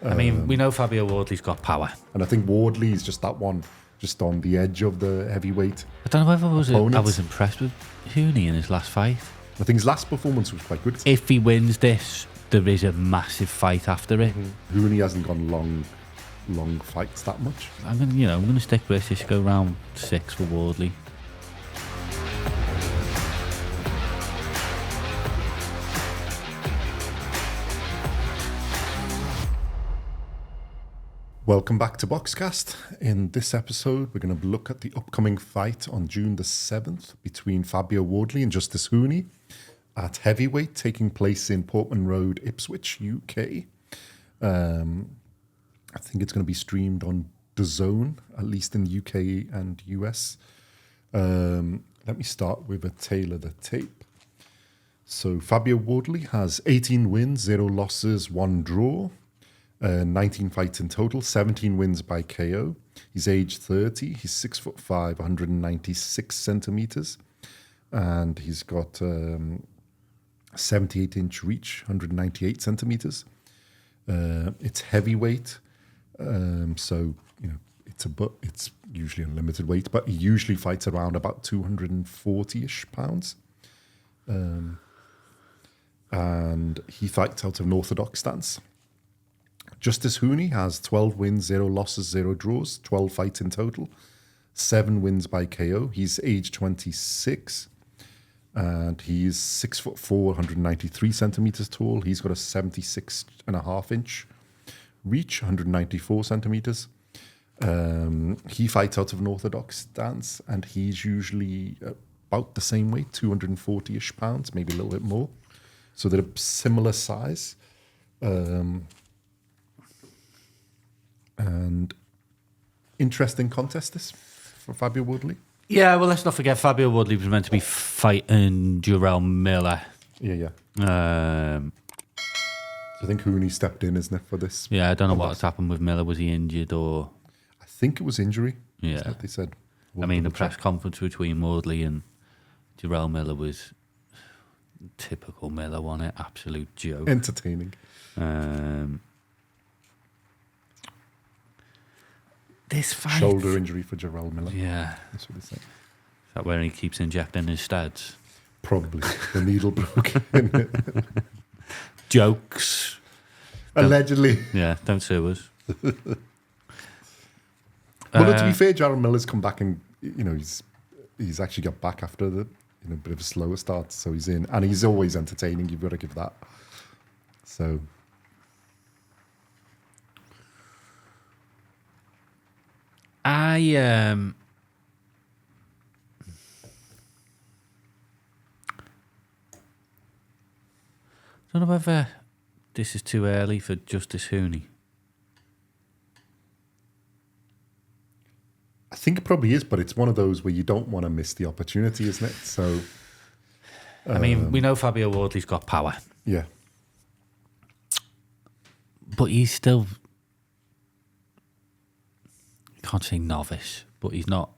I mean, we know Fabio Wardley's got power. And I think Wardley is just that one, just on the edge of the heavyweight. I don't know if I was impressed with Huni in his last fight. I think his last performance was quite good. If he wins this, there is a massive fight after it. Huni hasn't gone long fights that much. I'm gonna stick with this. Go round 6 for Wardley. Welcome back to Boxcast. In this episode, we're going to look at the upcoming fight on June the 7th between Fabio Wardley and Justis Huni at heavyweight, taking place in Portman Road, Ipswich, UK. I think it's going to be streamed on DAZN, at least in the UK and US. Let me start with a tail of the tape. So Fabio Wardley has 18 wins, 0 losses, 1 draw. 19 fights in total, 17 wins by KO. He's age 30. He's 6'5", 196 centimeters, and he's got 78-inch reach, 198 centimeters. It's heavyweight, so it's usually unlimited weight, but he usually fights around about 240-ish pounds. And he fights out of an orthodox stance. Justis Huni has 12 wins, 0 losses, 0 draws, 12 fights in total, 7 wins by KO. He's age 26, and he's 6'4", 193 centimeters tall. He's got a 76.5-inch reach, 194 centimeters. He fights out of an orthodox stance, and he's usually about the same weight, 240-ish pounds, maybe a little bit more. So they're a similar size. And interesting contest this for Fabio Wardley. Yeah, well, let's not forget Fabio Wardley was meant to be fighting Jarrell Miller. Yeah. So I think Huni stepped in, isn't it, for this? Yeah, I don't know what's happened with Miller. Was he injured or? I think it was injury. Yeah, that's what they said. I mean, the press conference between Wardley and Jarrell Miller was typical Miller, wasn't it? Absolute joke. Entertaining. This fight. Shoulder injury for Jarrell Miller. Yeah. That's what they said. Is that where he keeps injecting his studs? Probably. The needle broke. Jokes. Allegedly. Yeah, don't sue us. Well, to be fair, Jarrell Miller's come back and, he's actually got back after the bit of a slower start. So he's in. And he's always entertaining. You've got to give that. So... I don't know whether this is too early for Justis Huni. I think it probably is, but it's one of those where you don't want to miss the opportunity, isn't it? So, I mean, we know Fabio Wardley's got power. Yeah. But he's still... can't say novice, but he's not.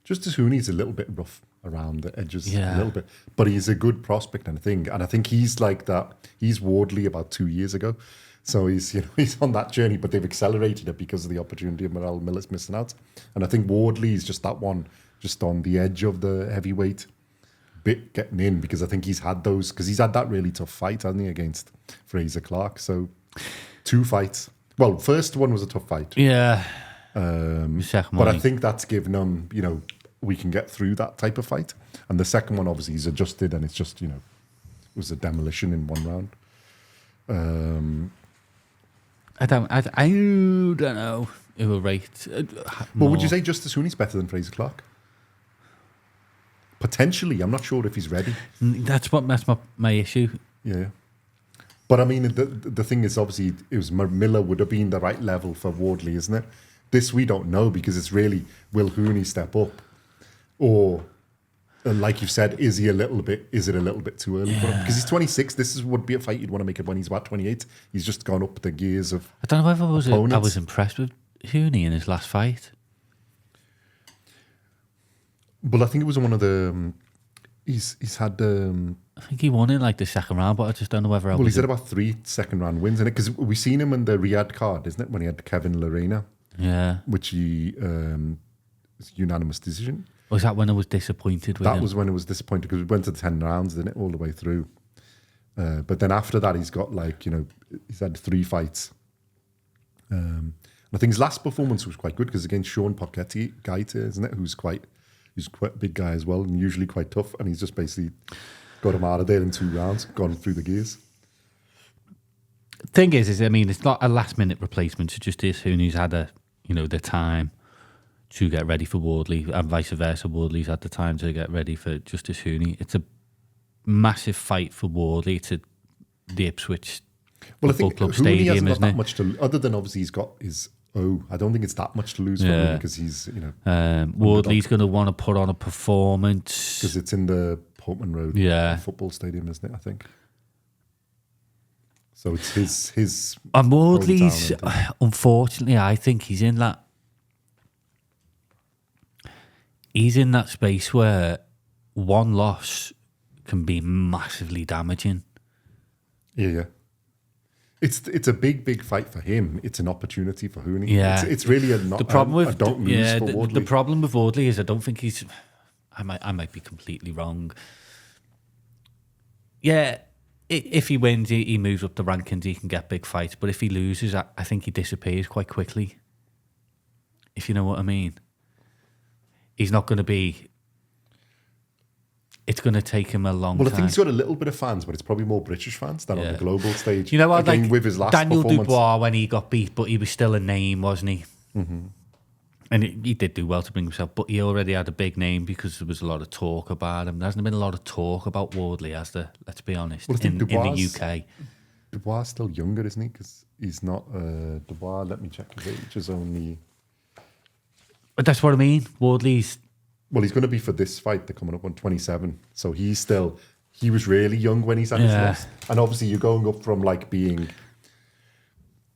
Justis Huni's a little bit rough around the edges, yeah. A little bit, but he's a good prospect, and I think he's like that. He's Wardley about 2 years ago, so he's on that journey, but they've accelerated it because of the opportunity of Jarrell Miller's missing out, and I think Wardley is just that one, just on the edge of the heavyweight bit getting in, because I think he's had those, because he's had that really tough fight, hasn't he, against Fraser Clark? So 2 fights. Well, first one was a tough fight. Yeah. But I think that's given him, we can get through that type of fight. And the second one, obviously, he's adjusted, and it's just, it was a demolition in one round. I don't know who will rate. But would you say Justis Huni's better than Fraser Clark? Potentially. I'm not sure if he's ready. That's my issue. Yeah. But I mean, the thing is, obviously, it was Miller would have been the right level for Wardley, isn't it? This we don't know, because it's really, will Huni step up, or, like you've said, is it a little bit too early for him? Because he's 26. This would be a fight you'd want to make it when he's about 28. He's just gone up the gears of. I don't know whether I was impressed with Huni in his last fight. Well, I think it was one of the. He's had. I think he won in like the second round, but I just don't know whether I Well, was. he's had about 3 second-round wins in it because we've seen him in the Riyadh card, isn't it? When he had Kevin Lorena, Yeah. which he was unanimous decision. Was that when I was disappointed with him? That was when it was disappointing because we went to 10 rounds, didn't it, all the way through. But then after that, he's got he's had 3 fights. And I think his last performance was quite good because against Sean Gaita, isn't it? Who's quite a big guy as well and usually quite tough. And he's just basically got him out of there in 2 rounds, gone through the gears. Thing is, I mean, it's not a last minute replacement to Justis, who's had the time to get ready for Wardley, and vice versa. Wardley's had the time to get ready for Justis Huni. It's a massive fight for Wardley. It's at the Ipswich Football Club Stadium, isn't it? Much to, other than obviously he's got his. I don't think it's that much to lose for him because he's Wardley's going to want to put on a performance because it's in the Portman Road football stadium, isn't it? I think. So it's his. And Wardley's, unfortunately, I think he's in that. He's in that space where one loss can be massively damaging. Yeah. It's a big fight for him. It's an opportunity for Huni. Yeah, it's really a problem with don't lose for Wardley. The problem with Wardley is I don't think he's. I might be completely wrong. Yeah, if he wins, he moves up the rankings. He can get big fights. But if he loses, I think he disappears quite quickly. If you know what I mean. He's not going to be. It's going to take him a long time. Well, I think he's got a little bit of fans, but it's probably more British fans than on the global stage. You know what? Again, like with his last Daniel performance. Dubois when he got beat, but he was still a name, wasn't he? Mm-hmm. And he did do well to bring himself, but he already had a big name because there was a lot of talk about him. There hasn't been a lot of talk about Wardley, has there? Let's be honest. Well, in the UK. Dubois is still younger, isn't he? Because he's not Dubois. Let me check his age. Is only. But that's what I mean. Wardley's. Well, he's going to be for this fight. They're coming up on 27. So he was really young when he's at his loss. And obviously you're going up from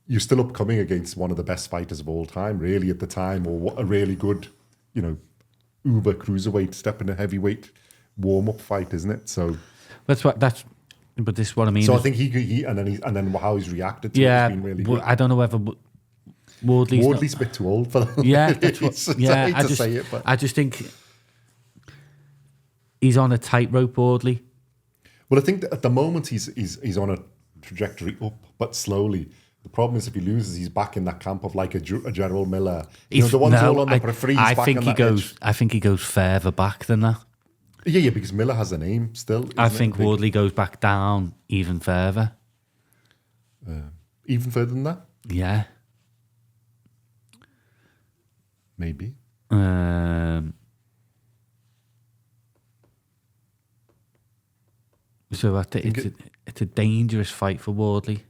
you're still upcoming against one of the best fighters of all time, really, at the time, or what a really good, uber cruiserweight step in a heavyweight warm-up fight, isn't it? So But this is what I mean. So I think he and then how he's reacted to it has been really good. I don't know whether Wardley's a bit too old for that. Yeah, that's what, I hate to say it, but I just think he's on a tightrope, Wardley. Well, I think that at the moment he's on a trajectory up, but slowly. The problem is if he loses, he's back in that camp of like a Gerald Miller. The ones all on the periphery. I think he goes further back than that. Yeah, because Miller has a name still. I think Wardley goes back down even further. Even further than that? Yeah. Maybe. So it's a dangerous fight for Wardley.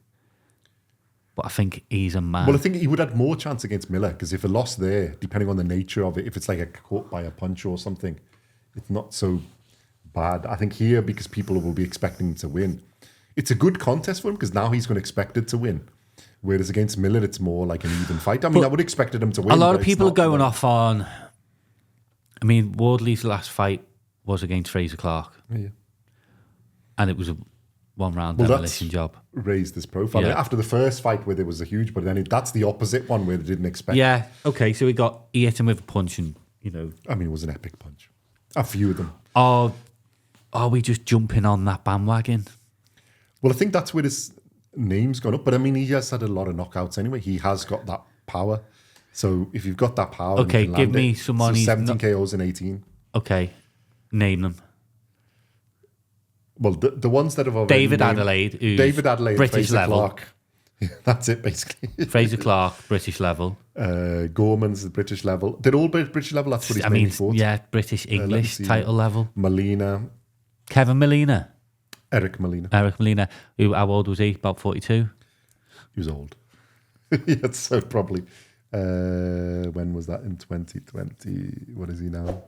But I think he's a man. Well, I think he would have more chance against Miller because if a loss there, depending on the nature of it, if it's like a caught by a punch or something, it's not so bad. I think here, because people will be expecting him to win, it's a good contest for him because now he's going to expect it to win. Whereas against Miller, it's more like an even fight. I mean, I would have expected him to win. A lot of people are going off on. I mean, Wardley's last fight was against Fraser Clark. Yeah. And it was a one-round demolition job. Raised his profile. Yeah. After the first fight where there was a huge, but then that's the opposite one where they didn't expect. Yeah, okay, so he hit him with a punch and, I mean, it was an epic punch. A few of them. Are we just jumping on that bandwagon? Well, I think that's where his name's gone up. But I mean, he has had a lot of knockouts anyway. He has got that power. So if you've got that power, okay, you can give land me it. someone. So 17 KOs in 18. Okay, name them. Well, the ones that have already David Adelaide, British Fraser level. Clark. That's it, basically. Fraser Clark, British level. Gorman's the British level. They're all British level. That's what he's mainly fought. Yeah, British English title level. Molina. Kevin Molina. Eric Molina. How old was he? About 42? He was old. Yeah, so probably. When was that? In 2020. What is he now?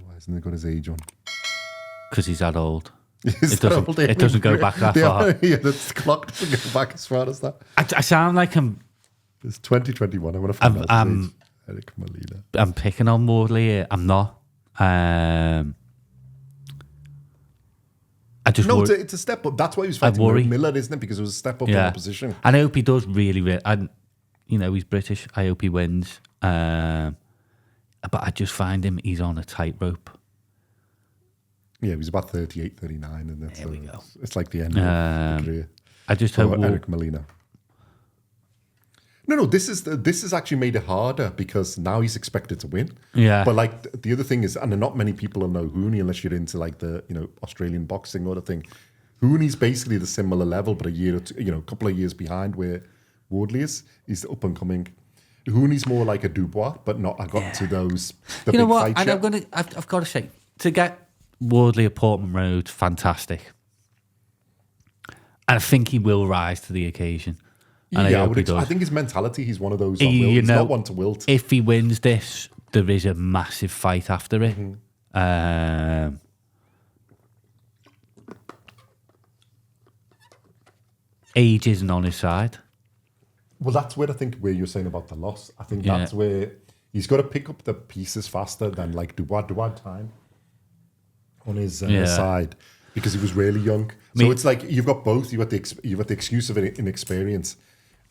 Why hasn't he got his age on? Because he's that old. It doesn't go back that far. Yeah, the clock doesn't go back as far as that. I sound like I'm... It's 2021. I'm going to find out his age. Eric Molina. I'm picking on Wardley here. I'm not. I just No, worry. it's a step up. That's why he was fighting worry. Miller, isn't it? Because it was a step up in opposition. And I hope he does really, really. And he's British. I hope he wins. But I just find he's on a tightrope. Yeah, he was about 38, 39, and there we go. It's like the end of the career. I just hope Eric Molina. No, this is actually made it harder because now he's expected to win. Yeah. But like the other thing is, and not many people will know Huni unless you're into like the Australian boxing or the thing. Huni's basically the similar level, but a couple of years behind where Wardley is. He's the up and coming. Huni's more like a Dubois, but not. I got to those. The you know big what? fights And yet. I've got to say, to get Wardley at Portman Road, fantastic. And I think he will rise to the occasion. And Yeah, I think his mentality. He's one of those. He's not one to wilt. If he wins this, there is a massive fight after it. Age isn't on his side. Well, that's where I think where you're saying about the loss. I think that's where he's got to pick up the pieces faster than like Dubois time on his side because he was really young. So it's like you've got both. You've got the excuse of inexperience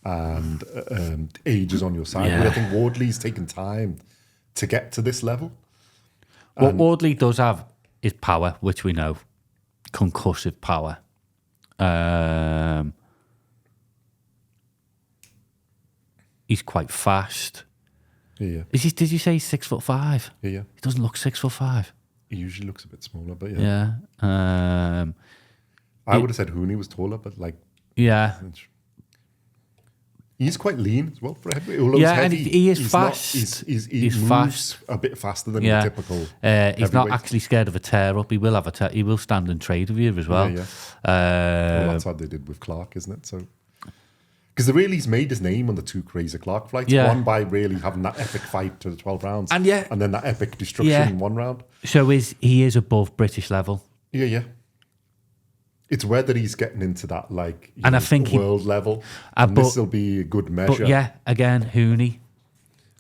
and age is on your side. But I think Wardley's taken time to get to this level. What Wardley does have is power, which we know, concussive power. He's quite fast. Yeah. Did you say he's 6'5"? Yeah. He doesn't look 6'5". He usually looks a bit smaller, but Yeah. I would have said Huni was taller, but like he's quite lean as well for a heavyweight. Although and he is fast. He moves fast. a bit faster than your typical. He's not actually scared of a tear up. He will have a he will stand and trade with you as well. Yeah. Well, that's how they did with Clark, isn't it? So. Because he's made his name on the two Crazy Clark fights. Yeah. One by really having that epic fight to the 12 rounds. And then that epic destruction in one round. So he is above British level. Yeah. It's whether he's getting into that I think world level. And this will be a good measure. But again, Huni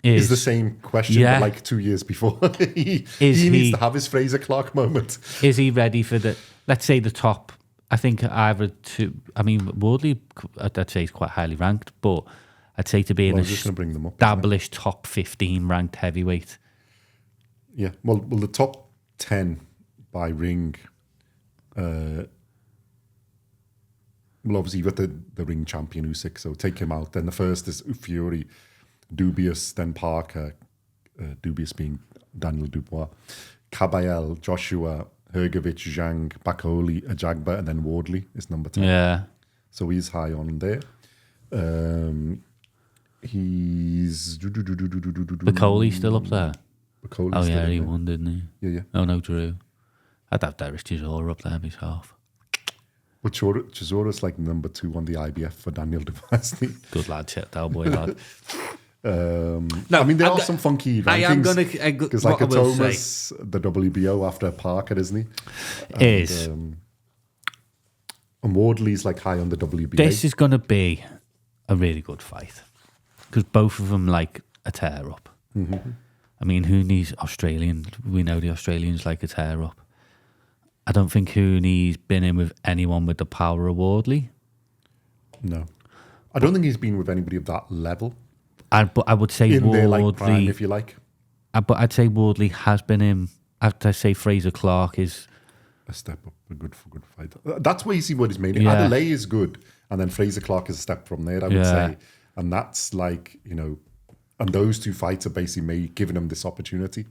is the same question, but like 2 years before. he needs to have his Fraser Clark moment. Is he ready for let's say the top? I think either two. I mean, Wardley, I'd say he's quite highly ranked, but I'd say to be an established top 15 ranked heavyweight. Yeah, well, the top 10 by ring. Well, obviously you've got the ring champion Usyk, so take him out. Then the first is Fury, Dubious, then Parker, Dubious being Daniel Dubois, Kabayel, Joshua, Hergovich, Zhang, Bakoli, Ajagba, and then Wardley is number 10. Yeah. So he's high on there. He's... Bakoli's still up there? Bakoli's still he won, didn't he? Yeah. Oh, no, Drew. I'd have Derek Chisora up there myself. But Chisora's like number 2 on the IBF for Daniel Dubois. Good lad, Cowboy lad. No, I mean there are some funky rankings. I am going to because like a Thomas, the WBO after Parker, isn't he? Is and Wardley's like high on the WBA. This is going to be a really good fight because both of them like a tear up. Mm-hmm. I mean, Huni's Australian. We know the Australians like a tear up. I don't think Huni's been in with anyone with the power of Wardley. No, I don't think he's been with anybody of that level. But I would say in Wardley, their like prime, if you like. But I'd say Wardley has been in. I'd say Fraser Clark is a step up, a good fight. That's where you see what he's made. Yeah. Adelaide is good, and then Fraser Clark is a step from there, I would say. And that's like, and those two fights are basically giving him this opportunity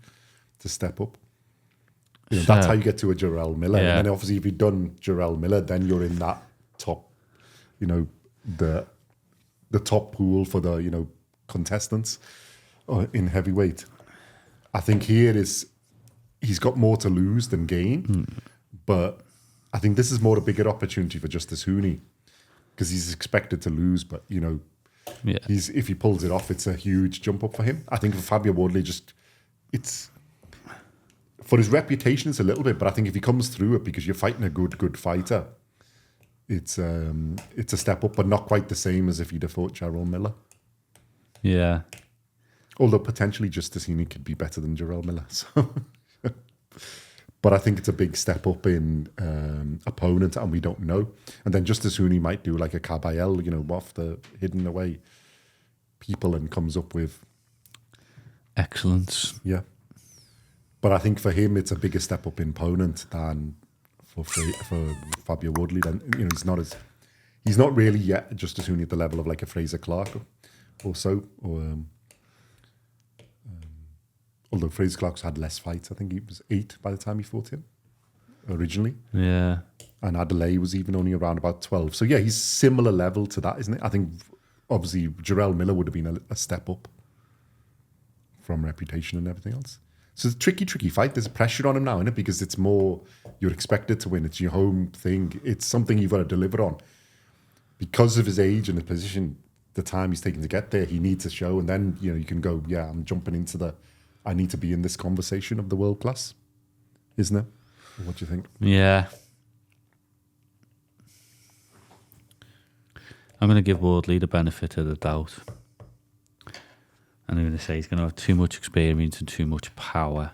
to step up. That's how you get to a Jarrell Miller. Yeah. And then obviously if you've done Jarrell Miller, then you're in that top, the top pool for the, contestants in heavyweight. I think he's got more to lose than gain, but I think this is more a bigger opportunity for Justis Huni because he's expected to lose, but if he pulls it off, it's a huge jump up for him. I think for Fabio Wardley, it's for his reputation, it's a little bit, but I think if he comes through it because you're fighting a good fighter, it's a step up, but not quite the same as if he'd have fought Jarrell Miller. Yeah. Although potentially Justis Huni could be better than Jarrell Miller. So But I think it's a big step up in opponent, and we don't know. And then Justis Huni might do like a Kabayel, off the hidden away people and comes up with excellence. Yeah. But I think for him, it's a bigger step up in opponent than for Fabio Wardley. Then he's not really yet Justis Huni at the level of like a Fraser Clark or so. Although Fraser Clark's had less fights, I think he was 8 by the time he fought him originally. Yeah. And Adelaide was even only around about 12. So yeah, he's similar level to that, isn't it? I think obviously Jarrell Miller would have been a step up from reputation and everything else. So it's a tricky fight. There's pressure on him now, isn't it? Because it's more, you're expected to win. It's your home thing. It's something you've got to deliver on. Because of his age and his position, the time he's taken to get there, he needs to show. And then, you can go, yeah, I'm jumping into I need to be in this conversation of the world class, isn't it? What do you think? Yeah. I'm going to give Wardley the benefit of the doubt. And I'm going to say he's going to have too much experience and too much power.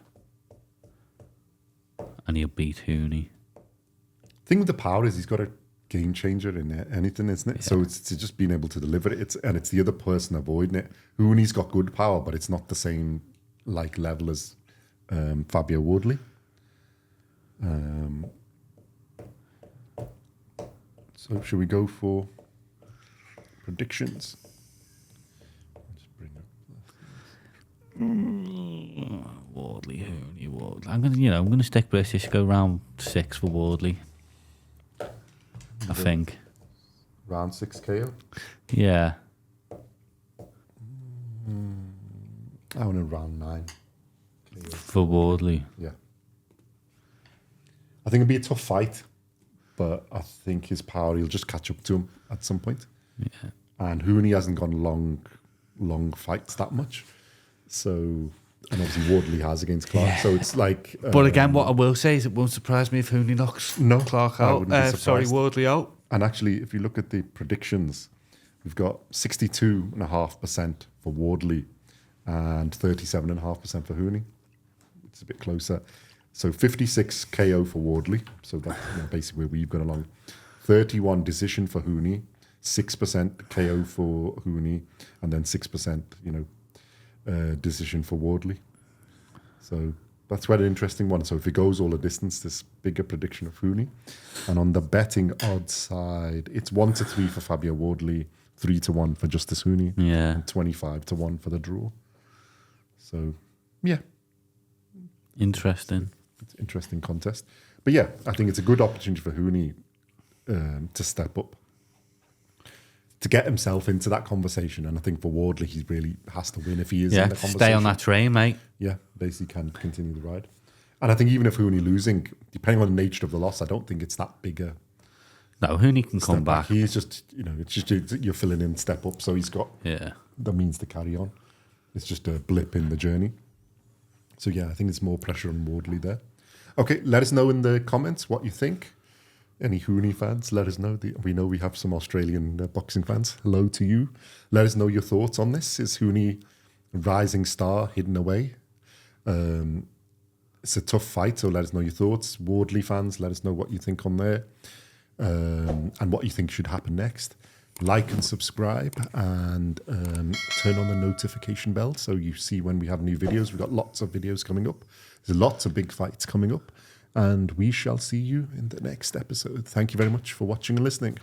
And he'll beat Huni. The thing with the power is he's got a game changer in anything, isn't it? Yeah. So it's just being able to deliver it. It's the other person avoiding it. Huni's got good power, but it's not the same level as Fabio Wardley. So should we go for predictions? Wardley, Huni, Wardley. I'm gonna stick British. Go round 6 for Wardley. I think round 6 KO. Yeah. I want to round 9 KO. For Wardley. Yeah. I think it'll be a tough fight, but I think his power, he'll just catch up to him at some point. Yeah. And Huni hasn't gone long fights that much. So, and obviously Wardley has against Clark. Yeah. So it's like... but again, what I will say is it won't surprise me if Huni knocks Clark out. Wardley out. And actually, if you look at the predictions, we've got 62.5% for Wardley and 37.5% for Huni. It's a bit closer. So 56 KO for Wardley. So that's basically where we've gone along. 31 decision for Huni, 6% KO for Huni, and then 6%, decision for Wardley. So that's quite an interesting one. So if it goes all the distance, this bigger prediction of Huni. And on the betting odds side, it's 1-3 for Fabio Wardley, 3-1 for Justis Huni, and 25-1 for the draw. So, yeah. Interesting. It's an interesting contest. But yeah, I think it's a good opportunity for Huni to step up, to get himself into that conversation. And I think for Wardley, he really has to win if he is in the conversation. Stay on that train, mate. Yeah, basically can continue the ride. And I think even if Huni losing, depending on the nature of the loss, I don't think it's that bigger. No, Huni can come back. He's just, it's just you're filling in step up. So he's got the means to carry on. It's just a blip in the journey. So yeah, I think there's more pressure on Wardley there. Okay, let us know in the comments what you think. Any Huni fans, let us know. We know we have some Australian boxing fans. Hello to you. Let us know your thoughts on this. Is Huni a rising star hidden away? It's a tough fight, so let us know your thoughts. Wardley fans, let us know what you think on there and what you think should happen next. Like and subscribe and turn on the notification bell so you see when we have new videos. We've got lots of videos coming up. There's lots of big fights coming up. And we shall see you in the next episode. Thank you very much for watching and listening.